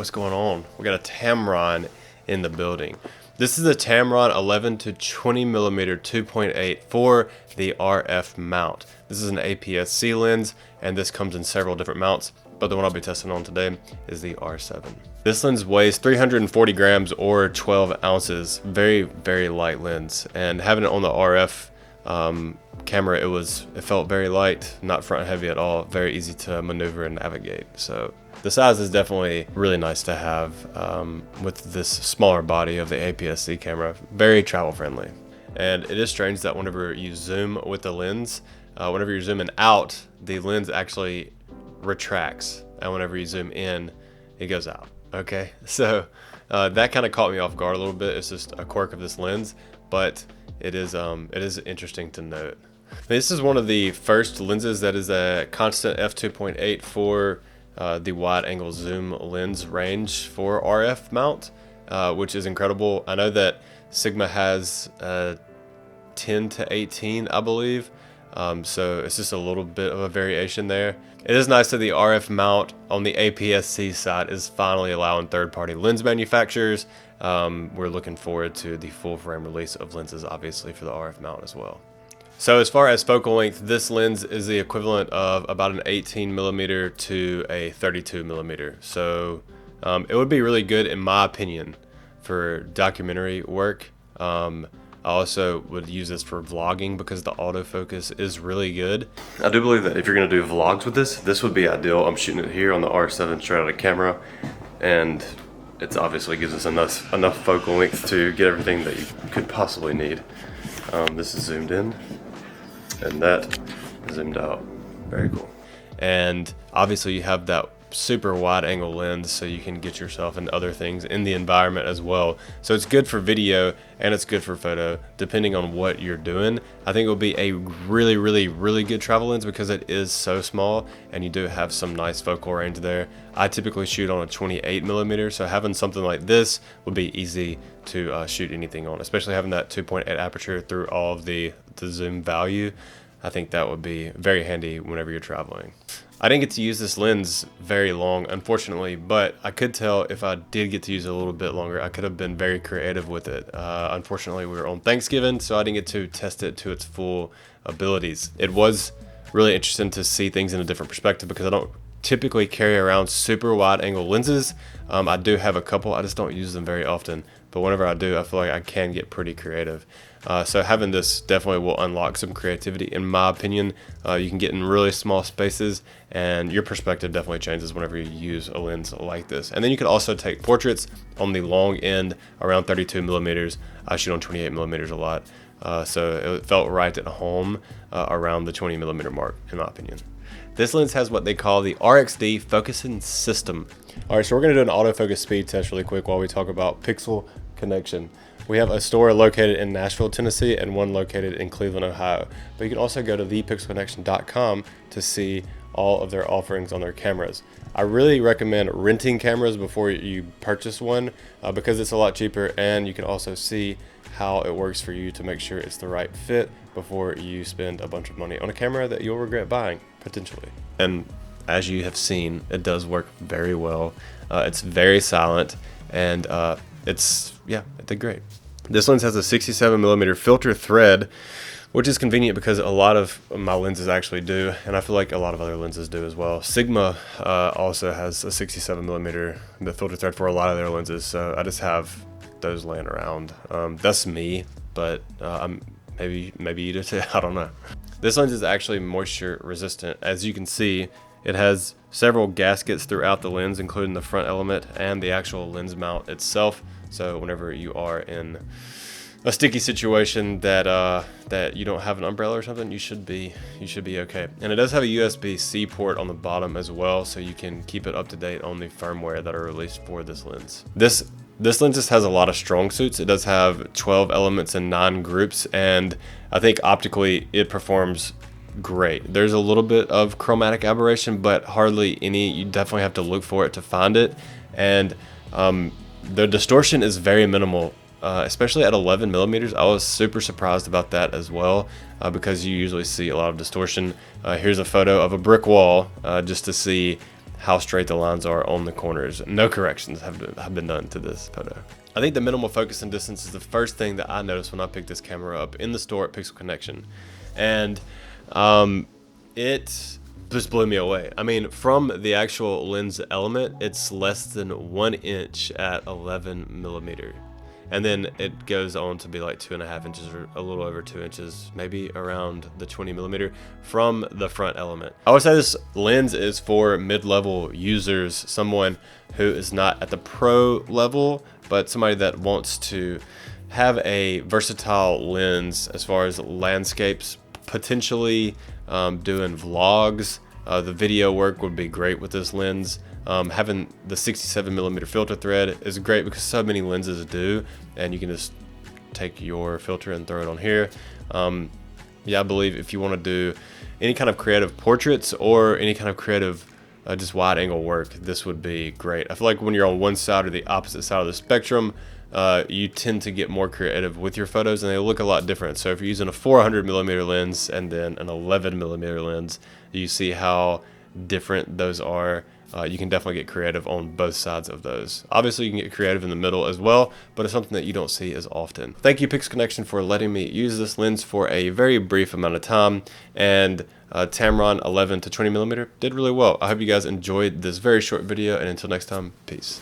What's going on? We got a Tamron in the building. This is a Tamron 11 to 20 millimeter 2.8 for the RF mount. This is an APS-C lens, and this comes in several different mounts, but the one I'll be testing on today is the R7. This lens weighs 340 grams or 12 ounces. Very, very light lens, and having it on the RF camera, it felt very light, not front heavy at all, very easy to maneuver and navigate. So the size is definitely really nice to have with this smaller body of the APS-C camera. Very travel friendly. And it is strange that whenever you zoom with the lens, whenever you're zooming out, the lens actually retracts, and whenever you zoom in, it goes out. Okay, so that kind of caught me off guard a little bit. It's just a quirk of this lens, but it is interesting to note. This is one of the first lenses that is a constant f2.8 for the wide angle zoom lens range for RF mount, which is incredible. I know that Sigma has 10 to 18, I believe. So it's just a little bit of a variation there. It is nice that the RF mount on the APS-C side is finally allowing third-party lens manufacturers. We're looking forward to the full frame release of lenses, obviously, for the RF mount as well. So as far as focal length, this lens is the equivalent of about an 18 millimeter to a 32 millimeter. So it would be really good, in my opinion, for documentary work. I also would use this for vlogging because the autofocus is really good. I do believe that if you're going to do vlogs with this would be ideal. I'm shooting it here on the R7 straight out of camera, and it obviously gives us enough focal length to get everything that you could possibly need. This is zoomed in, and that zoomed out. Very cool. And obviously you have that super wide angle lens, so you can get yourself into other things in the environment as well. So it's good for video and it's good for photo, depending on what you're doing. I think it will be a really good travel lens because it is so small and you do have some nice focal range there. I typically shoot on a 28 millimeter, so having something like this would be easy to shoot anything on, especially having that 2.8 aperture through all of the zoom value. I think that would be very handy whenever you're traveling. I didn't get to use this lens very long, unfortunately, but I could tell if I did get to use it a little bit longer, I could have been very creative with it. Unfortunately, we were on Thanksgiving, so I didn't get to test it to its full abilities. It was really interesting to see things in a different perspective because I don't typically carry around super wide angle lenses. I do have a couple, I just don't use them very often, but whenever I do, I feel like I can get pretty creative. So having this definitely will unlock some creativity, in my opinion. You can get in really small spaces, and your perspective definitely changes whenever you use a lens like this. And then you can also take portraits on the long end around 32 millimeters. I shoot on 28 millimeters a lot, so it felt right at home around the 20 millimeter mark, in my opinion. This lens has what they call the RxD focusing system. All right, so we're gonna do an autofocus speed test really quick while we talk about pixel connection. We have a store located in Nashville, Tennessee, and one located in Cleveland, Ohio. But you can also go to thepixelconnection.com to see all of their offerings on their cameras. I really recommend renting cameras before you purchase one because it's a lot cheaper, and you can also see how it works for you to make sure it's the right fit before you spend a bunch of money on a camera that you'll regret buying, potentially. And as you have seen, it does work very well. It's very silent, and it did great. This lens has a 67 millimeter filter thread, which is convenient because a lot of my lenses actually do, and I feel like a lot of other lenses do as well. Sigma also has a 67 millimeter filter thread for a lot of their lenses, so I just have those laying around. That's me, but maybe you do too. I don't know. This lens is actually moisture resistant. As you can see, it has several gaskets throughout the lens, including the front element and the actual lens mount itself. So whenever you are in a sticky situation that you don't have an umbrella or something, you should be okay. And it does have a USB-C port on the bottom as well, so you can keep it up to date on the firmware that are released for this lens. This lens just has a lot of strong suits. It does have 12 elements and 9 groups, and I think optically it performs great. There's a little bit of chromatic aberration, but hardly any. You definitely have to look for it to find it, and the distortion is very minimal, especially at 11 millimeters. I was super surprised about that as well, because you usually see a lot of distortion. Here's a photo of a brick wall just to see how straight the lines are on the corners. No corrections have been done to this photo. I think the minimal focus and distance is the first thing that I noticed when I picked this camera up in the store at Pixel Connection, and it just blew me away. I mean, from the actual lens element, it's less than 1 inch at 11 millimeter. And then it goes on to be like 2.5 inches or a little over 2 inches, maybe around the 20 millimeter from the front element. I would say this lens is for mid-level users, someone who is not at the pro level, but somebody that wants to have a versatile lens as far as landscapes, potentially doing vlogs. The video work would be great with this lens. Having the 67mm filter thread is great because so many lenses do, and you can just take your filter and throw it on here. Yeah, I believe if you want to do any kind of creative portraits or any kind of creative just wide angle work, this would be great. I feel like when you're on one side or the opposite side of the spectrum, you tend to get more creative with your photos and they look a lot different. So if you're using a 400mm lens and then an 11mm lens, you see how different those are. You can definitely get creative on both sides of those. Obviously you can get creative in the middle as well, but it's something that you don't see as often. Thank you Pixel Connection for letting me use this lens for a very brief amount of time, and Tamron 11 to 20mm did really well. I hope you guys enjoyed this very short video, and until next time, peace.